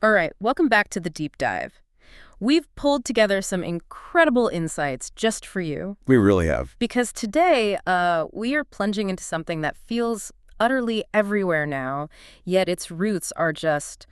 All right, welcome back to the deep dive. We've pulled together some incredible insights just for you. We really have. Because today, we are plunging into something that feels utterly everywhere now, yet its roots are just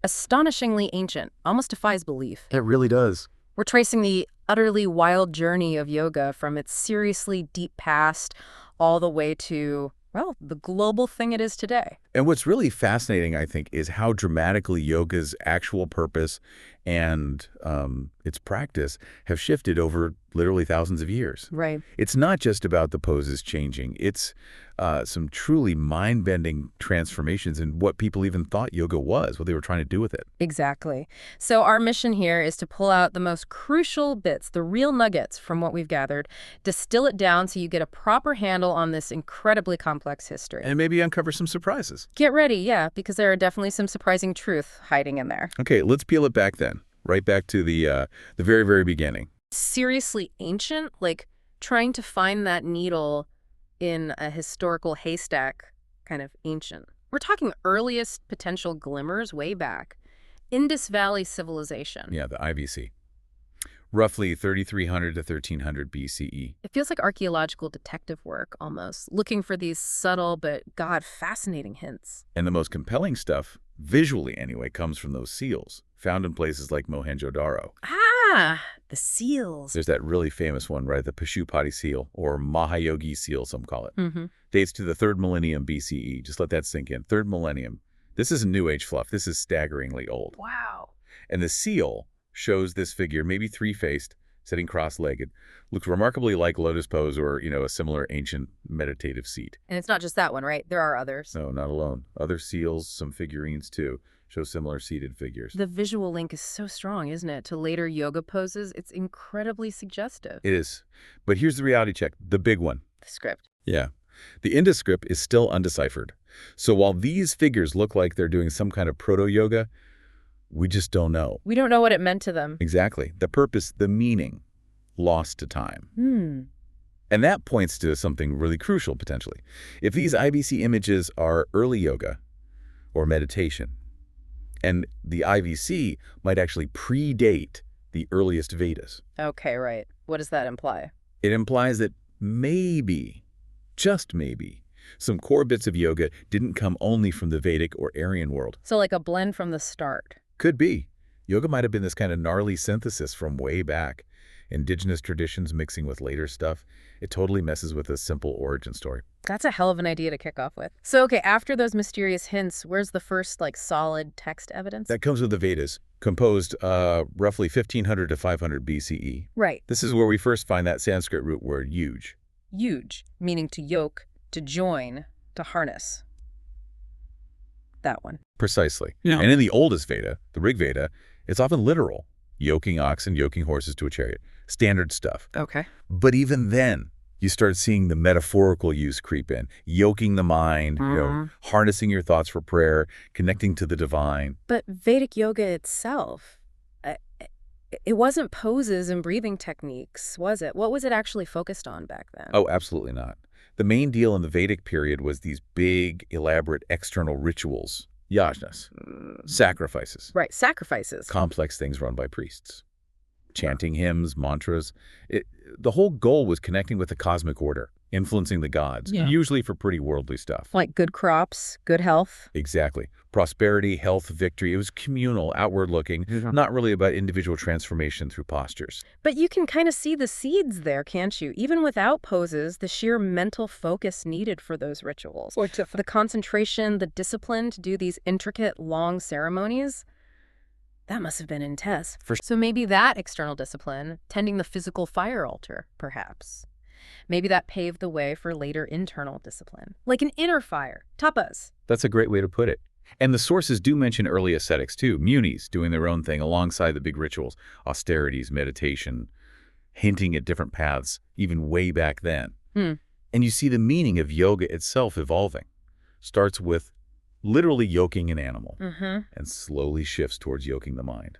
astonishingly ancient, almost defies belief. It really does. We're tracing the utterly wild journey of yoga from its seriously deep past all the way to, well, the global thing it is today. And what's really fascinating, I think, is how dramatically yoga's actual purpose and its practice have shifted over literally thousands of years. Right. It's not just about the poses changing. It's some truly mind-bending transformations in what people even thought yoga was, what they were trying to do with it. Exactly. So our mission here is to pull out the most crucial bits, the real nuggets from what we've gathered, distill it down so you get a proper handle on this incredibly complex history. And maybe uncover some surprises. Get ready, yeah, because there are definitely some surprising truth hiding in there. Okay, let's peel it back then, right back to the very, very beginning. Seriously ancient, like trying to find that needle in a historical haystack, kind of ancient. We're talking earliest potential glimmers way back. Indus Valley Civilization. Yeah, the IVC. Roughly 3300 to 1300 BCE. It feels like archaeological detective work, almost, looking for these subtle but, God, fascinating hints. And the most compelling stuff, visually anyway, comes from those seals, found in places like Mohenjo-Daro. Ah, the seals. There's that really famous one, right? The Pashupati seal, or Mahayogi seal, some call it. Mm-hmm. Dates to the 3rd millennium BCE. Just let that sink in. 3rd millennium. This isn't New Age fluff. This is staggeringly old. Wow. And the seal shows this figure, maybe three-faced, sitting cross-legged, looks remarkably like lotus pose or, a similar ancient meditative seat. And it's not just that one, right? There are others. No, not alone. Other seals, some figurines too, show similar seated figures. The visual link is so strong, isn't it? To later yoga poses, it's incredibly suggestive. It is. But here's the reality check, the big one. The script. Yeah. The Indus script is still undeciphered. So while these figures look like they're doing some kind of proto-yoga, we just don't know. We don't know what it meant to them. Exactly. The purpose, the meaning, lost to time. And that points to something really crucial, potentially. If these IVC images are early yoga or meditation, and the IVC might actually predate the earliest Vedas. Okay, right. What does that imply? It implies that maybe, just maybe, some core bits of yoga didn't come only from the Vedic or Aryan world. So like a blend from the start. Could be. Yoga might have been this kind of gnarly synthesis from way back. Indigenous traditions mixing with later stuff. It totally messes with a simple origin story. That's a hell of an idea to kick off with. So, okay, after those mysterious hints, where's the first, solid text evidence? That comes with the Vedas, composed roughly 1500 to 500 BCE. Right. This is where we first find that Sanskrit root word, yuj. Yuj, meaning to yoke, to join, to harness. That one. Precisely. Yeah. And in the oldest Veda, the Rig Veda, it's often literal. Yoking oxen, yoking horses to a chariot. Standard stuff. Okay. But even then, you start seeing the metaphorical use creep in. Yoking the mind, harnessing your thoughts for prayer, connecting to the divine. But Vedic yoga itself, it wasn't poses and breathing techniques, was it? What was it actually focused on back then? Oh, absolutely not. The main deal in the Vedic period was these big, elaborate external rituals. Yajnas. Sacrifices. Right, sacrifices. Complex things run by priests. Chanting hymns, mantras. The whole goal was connecting with the cosmic order, influencing the gods, usually for pretty worldly stuff. Like good crops, good health. Exactly. Prosperity, health, victory. It was communal, outward-looking, not really about individual transformation through postures. But you can kind of see the seeds there, can't you? Even without poses, the sheer mental focus needed for those rituals. The concentration, the discipline to do these intricate, long ceremonies. That must have been intense. So maybe that external discipline, tending the physical fire altar, perhaps. Maybe that paved the way for later internal discipline. Like an inner fire, tapas. That's a great way to put it. And the sources do mention early ascetics too, munis doing their own thing alongside the big rituals, austerities, meditation, hinting at different paths, even way back then. And you see the meaning of yoga itself evolving. Starts with literally yoking an animal and slowly shifts towards yoking the mind.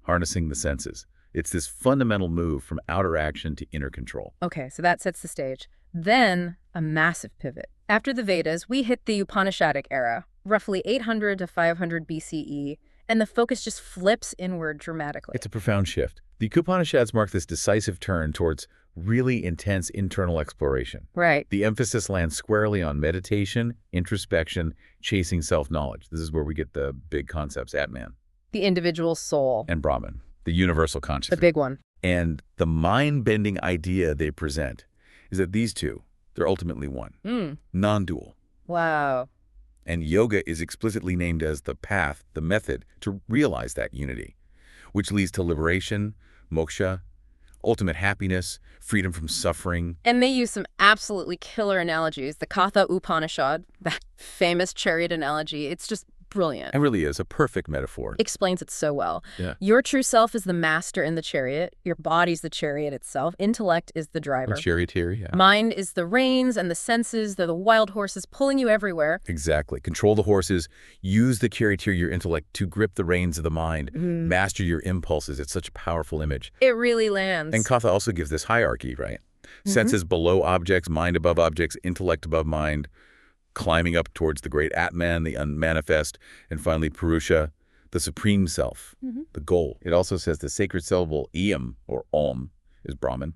Harnessing the senses. It's this fundamental move from outer action to inner control. Okay, so that sets the stage. Then a massive pivot. After the Vedas, we hit the Upanishadic era, roughly 800 to 500 BCE, And the focus just flips inward dramatically. It's a profound shift. The Upanishads mark this decisive turn towards really intense internal exploration. Right. The emphasis lands squarely on meditation, introspection, chasing self-knowledge. This is where we get the big concepts, Atman. The individual soul. And Brahman, the universal consciousness. The big one. And the mind-bending idea they present is that these two, they're ultimately one, non-dual. Wow. And yoga is explicitly named as the path, the method to realize that unity, which leads to liberation, moksha, ultimate happiness, freedom from suffering. And they use some absolutely killer analogies. The Hatha Upanishad, that famous chariot analogy, it's just brilliant. It really is a perfect metaphor. Explains it so well. Yeah. Your true self is the master in the chariot. Your body's the chariot itself. Intellect is the driver. The charioteer, yeah. Mind is the reins, and the senses, they're the wild horses pulling you everywhere. Exactly. Control the horses, use the charioteer, your intellect, to grip the reins of the mind, master your impulses. It's such a powerful image. It really lands. And Katha also gives this hierarchy, right? Senses below objects, mind above objects, intellect above mind, climbing up towards the great Atman, the unmanifest, and finally Purusha, the supreme self, the goal. It also says the sacred syllable Iyam, or Om, is Brahman.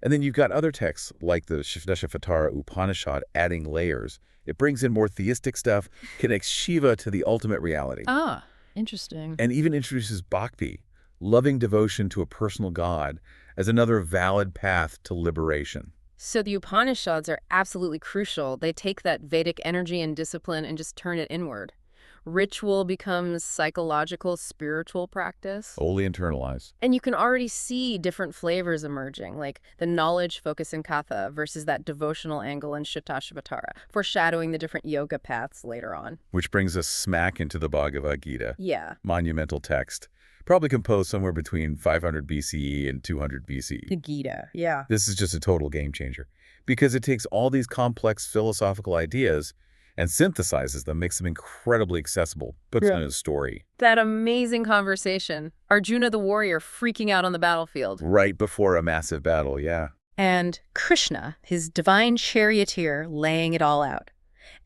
And then you've got other texts like the Dashavatara Upanishad adding layers. It brings in more theistic stuff, connects Shiva to the ultimate reality. Ah, interesting. And even introduces bhakti, loving devotion to a personal God, as another valid path to liberation. So the Upanishads are absolutely crucial. They take that Vedic energy and discipline and just turn it inward. Ritual becomes psychological, spiritual practice. Wholly internalized. And you can already see different flavors emerging, like the knowledge focus in Katha versus that devotional angle in Shatashvatara, foreshadowing the different yoga paths later on. Which brings us smack into the Bhagavad Gita. Yeah. Monumental text. Probably composed somewhere between 500 BCE and 200 BCE. The Gita, yeah. This is just a total game changer because it takes all these complex philosophical ideas and synthesizes them, makes them incredibly accessible, puts them in a story. That amazing conversation. Arjuna the warrior freaking out on the battlefield. Right before a massive battle, yeah. And Krishna, his divine charioteer, laying it all out.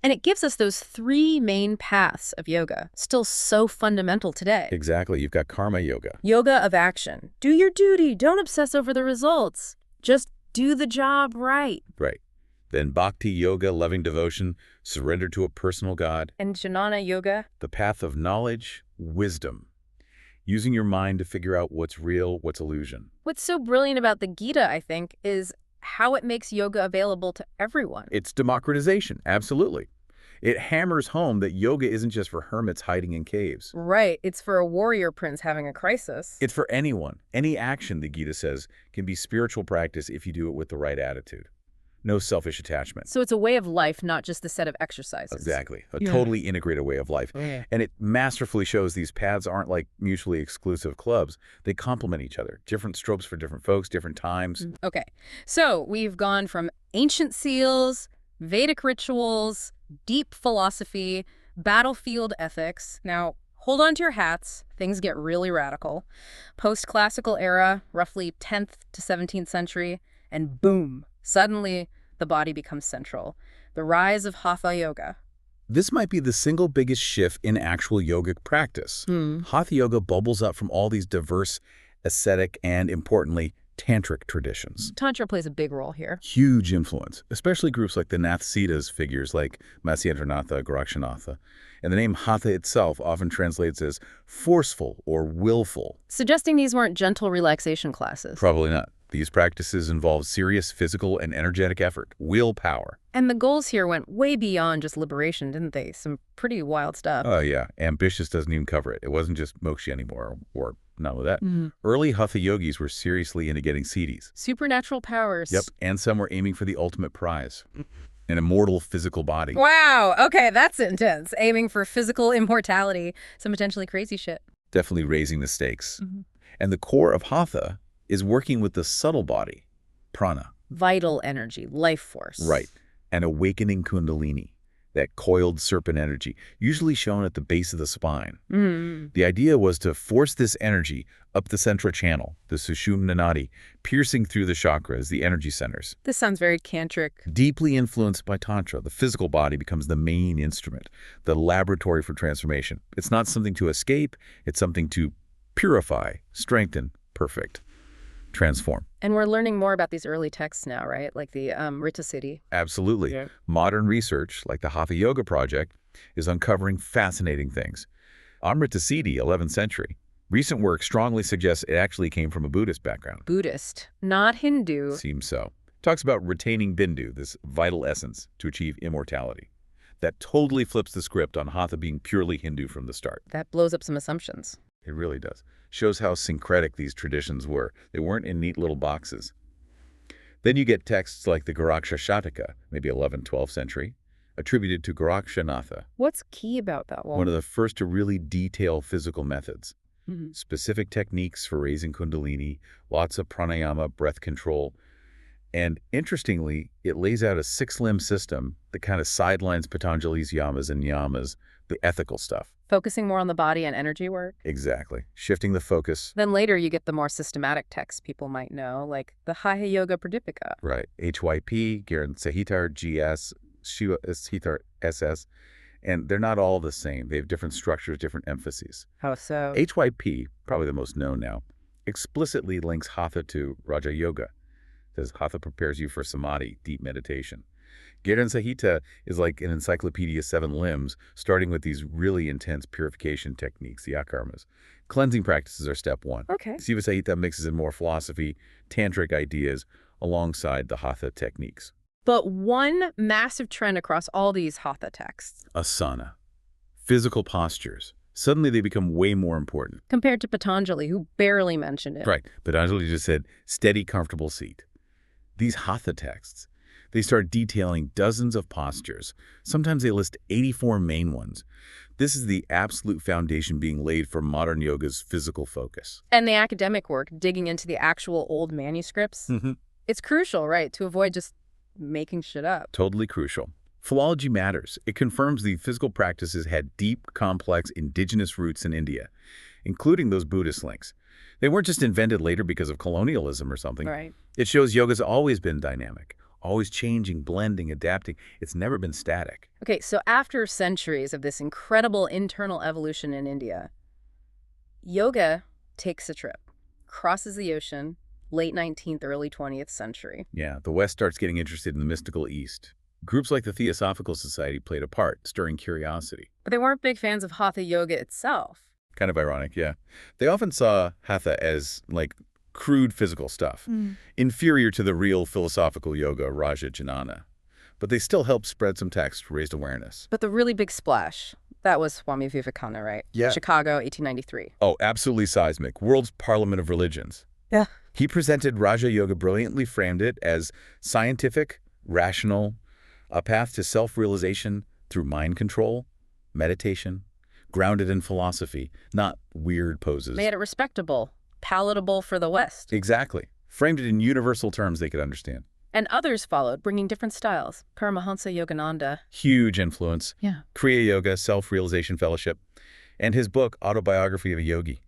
And it gives us those three main paths of yoga, still so fundamental today. Exactly. You've got karma yoga. Yoga of action. Do your duty. Don't obsess over the results. Just do the job right. Right. Then bhakti yoga, loving devotion, surrender to a personal God. And jnana yoga. The path of knowledge, wisdom. Using your mind to figure out what's real, what's illusion. What's so brilliant about the Gita, I think, is how it makes yoga available to everyone. It's democratization, absolutely. It hammers home that yoga isn't just for hermits hiding in caves. Right. It's for a warrior prince having a crisis. It's for anyone. Any action, the Gita says, can be spiritual practice if you do it with the right attitude. No selfish attachment. So it's a way of life, not just a set of exercises. Exactly. A totally integrated way of life. Yeah. And it masterfully shows these paths aren't like mutually exclusive clubs. They complement each other. Different strokes for different folks, different times. Okay. So we've gone from ancient seals, Vedic rituals, deep philosophy, battlefield ethics. Now, hold on to your hats. Things get really radical. Post-classical era, roughly 10th to 17th century, and boom, suddenly the body becomes central. The rise of Hatha Yoga. This might be the single biggest shift in actual yogic practice. Hatha Yoga bubbles up from all these diverse, ascetic, and importantly, tantric traditions. Tantra plays a big role here. Huge influence, especially groups like the Nathsiddhas figures like Matsyendranatha, Gorakshanatha. And the name Hatha itself often translates as forceful or willful. Suggesting these weren't gentle relaxation classes. Probably not. These practices involve serious physical and energetic effort, willpower. And the goals here went way beyond just liberation, didn't they? Some pretty wild stuff. Oh, yeah. Ambitious doesn't even cover it. It wasn't just moksha anymore, or none of that. Early Hatha yogis were seriously into getting siddhis. Supernatural powers. Yep. And some were aiming for the ultimate prize, an immortal physical body. Wow. Okay, that's intense. Aiming for physical immortality. Some potentially crazy shit. Definitely raising the stakes. And the core of Hatha is working with the subtle body, prana. Vital energy, life force. Right. And awakening kundalini, that coiled serpent energy, usually shown at the base of the spine. Mm. The idea was to force this energy up the central channel, the Sushumna Nadi, piercing through the chakras, the energy centers. This sounds very tantric. Deeply influenced by Tantra, the physical body becomes the main instrument, the laboratory for transformation. It's not something to escape, it's something to purify, strengthen, perfect, transform. And we're learning more about these early texts now, right? Like the Rita Siddhi. Absolutely. Yeah. Modern research, like the Hatha Yoga project, is uncovering fascinating things. Amrita Siddhi, 11th century. Recent work strongly suggests it actually came from a Buddhist background. Buddhist, not Hindu. Seems so. Talks about retaining bindu, this vital essence, to achieve immortality. That totally flips the script on Hatha being purely Hindu from the start. That blows up some assumptions. It really does. Shows how syncretic these traditions were. They weren't in neat little boxes. Then you get texts like the Goraksha Shataka, maybe 11th, 12th century, attributed to Gorakshanatha, What's key about that one? one of the first to really detail physical methods. Mhm. Specific techniques for raising kundalini, lots of pranayama, breath control. And interestingly, it lays out a 6-limb system that kind of sidelines Patanjali's yamas and niyamas, the ethical stuff. Focusing more on the body and energy work. Exactly. Shifting the focus. Then later you get the more systematic texts people might know, like the Hatha Yoga Pradipika. Right. HYP, Garen Sahitar, GS, Shiva Sahitar, SS. And they're not all the same. They have different structures, different emphases. How so? HYP, probably the most known now, explicitly links Hatha to Raja Yoga. It says Hatha prepares you for samadhi, deep meditation. Garen Sahita is like an encyclopedia 7 limbs, starting with these really intense purification techniques, the akarmas. Cleansing practices are step 1. Okay. Siva Sahita mixes in more philosophy, tantric ideas, alongside the Hatha techniques. But one massive trend across all these Hatha texts, Asana. Physical postures. Suddenly they become way more important. compared to Patanjali, who barely mentioned it. Right. Patanjali just said, steady, comfortable seat. These Hatha texts, they start detailing dozens of postures. Sometimes they list 84 main ones. This is the absolute foundation being laid for modern yoga's physical focus. And the academic work, digging into the actual old manuscripts, it's crucial, right, to avoid just making shit up. Totally crucial. Philology matters. It confirms the physical practices had deep, complex, indigenous roots in India, including those Buddhist links. They weren't just invented later because of colonialism or something. Right. It shows yoga's always been dynamic, always changing, blending, adapting. It's never been static. Okay, so after centuries of this incredible internal evolution in India, yoga takes a trip, crosses the ocean, late 19th, early 20th century. Yeah, the West starts getting interested in the mystical East. Groups like the Theosophical Society played a part, stirring curiosity. But they weren't big fans of Hatha Yoga itself. Kind of ironic, yeah. They often saw Hatha as, like, crude physical stuff, inferior to the real philosophical yoga, Raja Jnana. But they still helped spread some text, raised awareness. But the really big splash, that was Swami Vivekananda, right? Yeah. Chicago, 1893. Oh, absolutely seismic. World's Parliament of Religions. Yeah. He presented Raja Yoga, brilliantly framed it as scientific, rational, a path to self-realization through mind control, meditation, grounded in philosophy, not weird poses. Made it respectable, palatable for the West. Exactly. Framed it in universal terms they could understand. And others followed, bringing different styles. Paramahansa Yogananda. Huge influence. Yeah. Kriya Yoga, Self-Realization Fellowship, and his book, Autobiography of a Yogi.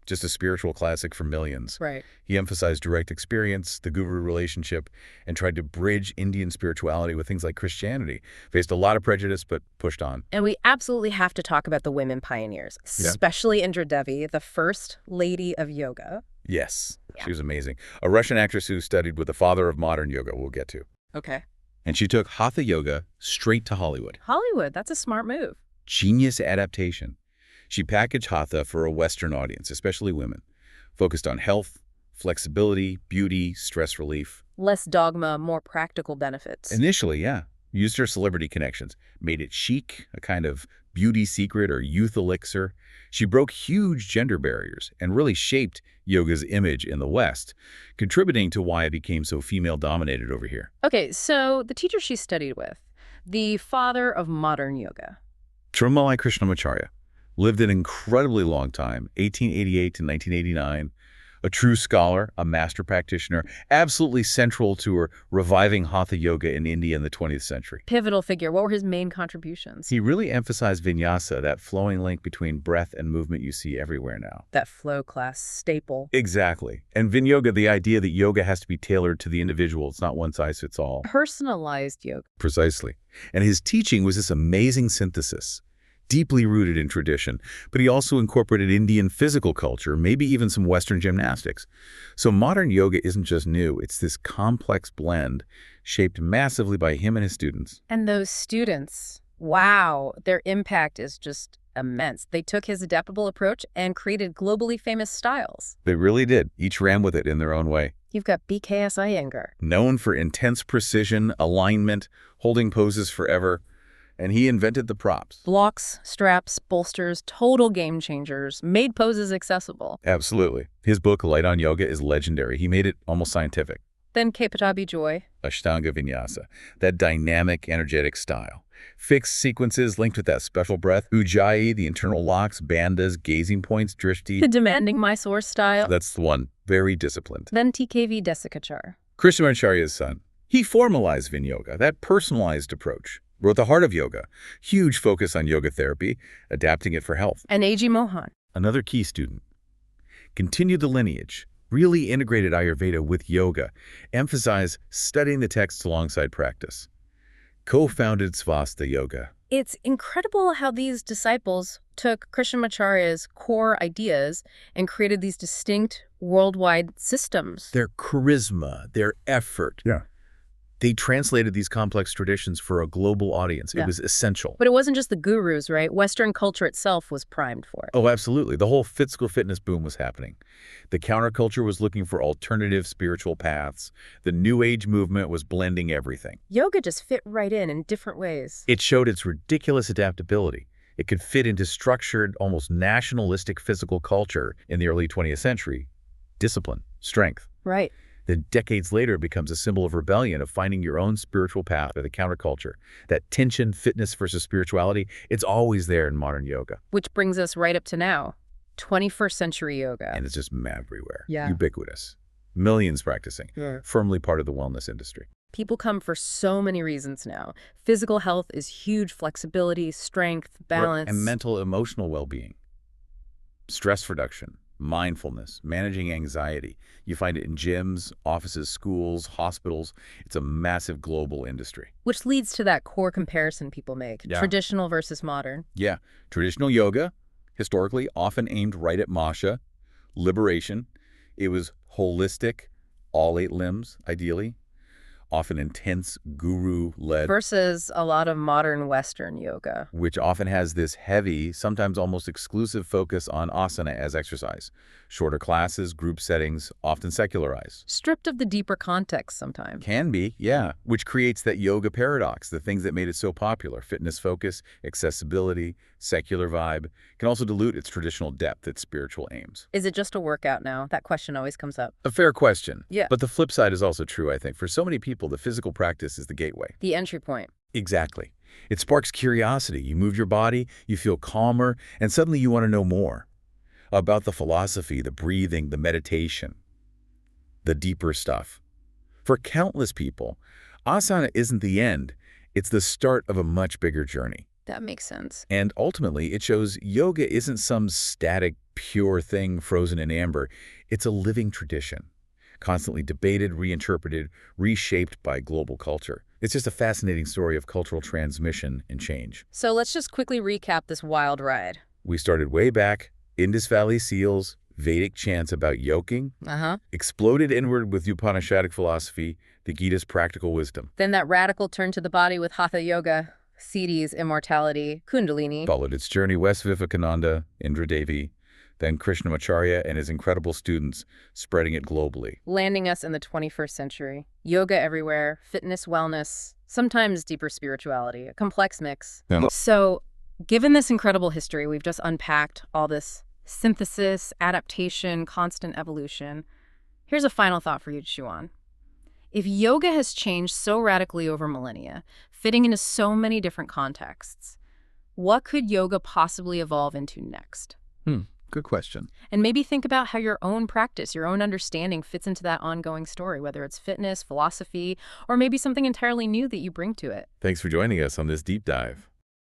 Just a spiritual classic for millions. Right. He emphasized direct experience, the guru relationship, and tried to bridge Indian spirituality with things like Christianity. Faced a lot of prejudice, but pushed on. And we absolutely have to talk about the women pioneers, especially Indra Devi, the first lady of yoga. Yes, Yeah. she was amazing. A Russian actress who studied with the father of modern yoga, we'll get to. Okay. And she took Hatha Yoga straight to Hollywood. Hollywood, that's a smart move. Genius adaptation. She packaged Hatha for a Western audience, especially women, focused on health, flexibility, beauty, stress relief. Less dogma, more practical benefits. Initially, yeah. Used her celebrity connections, made it chic, a kind of beauty secret or youth elixir. She broke huge gender barriers and really shaped yoga's image in the West, contributing to why it became so female-dominated over here. Okay, so the teacher she studied with, the father of modern yoga. Tirumalai Krishnamacharya lived an incredibly long time, 1888 to 1989, A true scholar, a master practitioner, absolutely central to her reviving Hatha Yoga in India in the 20th century. Pivotal figure. What were his main contributions? He really emphasized vinyasa, that flowing link between breath and movement you see everywhere now. That flow class staple. Exactly. And Vinyoga, the idea that yoga has to be tailored to the individual. It's not one size fits all. Personalized yoga. Precisely. And his teaching was this amazing synthesis, deeply rooted in tradition, but he also incorporated Indian physical culture, maybe even some Western gymnastics. So modern yoga isn't just new, it's this complex blend shaped massively by him and his students. And those students, wow, their impact is just immense. They took his adaptable approach and created globally famous styles. They really did. Each ran with it in their own way. You've got BKS Iyengar. Known for intense precision, alignment, holding poses forever. And he invented the props. Blocks, straps, bolsters, total game changers, made poses accessible. Absolutely. His book, Light on Yoga, is legendary. He made it almost scientific. Then Kepatabi Joy. Ashtanga Vinyasa, that dynamic, energetic style. Fixed sequences linked with that special breath. Ujjayi, the internal locks, bandhas, gazing points, drishti. The demanding Mysore style. That's the one. Very disciplined. Then TKV Desikachar. Krishnamacharya's son. He formalized Vinyoga, that personalized approach. Wrote The Heart of Yoga. Huge focus on yoga therapy, adapting it for health. And A.G. Mohan. Another key student. Continued the lineage. Really integrated Ayurveda with yoga. Emphasized studying the texts alongside practice. Co-founded Svastha Yoga. It's incredible how these disciples took Krishnamacharya's core ideas and created these distinct worldwide systems. Their charisma, their effort. Yeah. They translated these complex traditions for a global audience. Yeah. It was essential. But it wasn't just the gurus, right? Western culture itself was primed for it. Oh, absolutely. The whole physical fitness boom was happening. The counterculture was looking for alternative spiritual paths. The New Age movement was blending everything. Yoga just fit right in different ways. It showed its ridiculous adaptability. It could fit into structured, almost nationalistic physical culture in the early 20th century. Discipline, strength. Right. Then decades later, it becomes a symbol of rebellion, of finding your own spiritual path or the counterculture. That tension, fitness versus spirituality, it's always there in modern yoga. Which brings us right up to now, 21st century yoga. And it's just everywhere. Yeah. Ubiquitous. Millions practicing. Yeah. Firmly part of the wellness industry. People come for so many reasons now. Physical health is huge, flexibility, strength, balance. And mental, emotional well-being. Stress reduction. Mindfulness, managing anxiety. You find it in gyms, offices, schools, hospitals. It's a massive global industry. Which leads to that core comparison people make, Yeah. Traditional versus modern. Yeah, traditional yoga, historically often aimed right at Masha, liberation. It was holistic, all 8 limbs, ideally. Often intense, guru-led. Versus a lot of modern Western yoga. Which often has this heavy, sometimes almost exclusive focus on asana as exercise. Shorter classes, group settings, often secularized. Stripped of the deeper context sometimes. Can be, yeah, which creates that yoga paradox, the things that made it so popular. Fitness focus, accessibility, secular vibe, can also dilute its traditional depth, its spiritual aims. Is it just a workout now? That question always comes up. A fair question. Yeah. But the flip side is also true, I think. For so many people, the physical practice is the gateway. The entry point. Exactly. It sparks curiosity. You move your body, you feel calmer, and suddenly you want to know more about the philosophy, the breathing, the meditation, the deeper stuff. For countless people, asana isn't the end. It's the start of a much bigger journey. That makes sense. And ultimately, it shows yoga isn't some static, pure thing frozen in amber. It's a living tradition, constantly debated, reinterpreted, reshaped by global culture. It's just a fascinating story of cultural transmission and change. So let's just quickly recap this wild ride. We started way back, Indus Valley seals, Vedic chants about yoking, exploded inward with Upanishadic philosophy, the Gita's practical wisdom. Then that radical turn to the body with Hatha Yoga, Siddhis, immortality, Kundalini. Followed its journey west Vivekananda, Indra Devi, then Krishnamacharya and his incredible students, spreading it globally. Landing us in the 21st century. Yoga everywhere, fitness, wellness, sometimes deeper spirituality, a complex mix. Yeah. So, given this incredible history, we've just unpacked all this synthesis, adaptation, constant evolution. Here's a final thought for you to chew on. If yoga has changed so radically over millennia, fitting into so many different contexts, what could yoga possibly evolve into next? Good question. And maybe think about how your own practice, your own understanding fits into that ongoing story, whether it's fitness, philosophy, or maybe something entirely new that you bring to it. Thanks for joining us on this deep dive.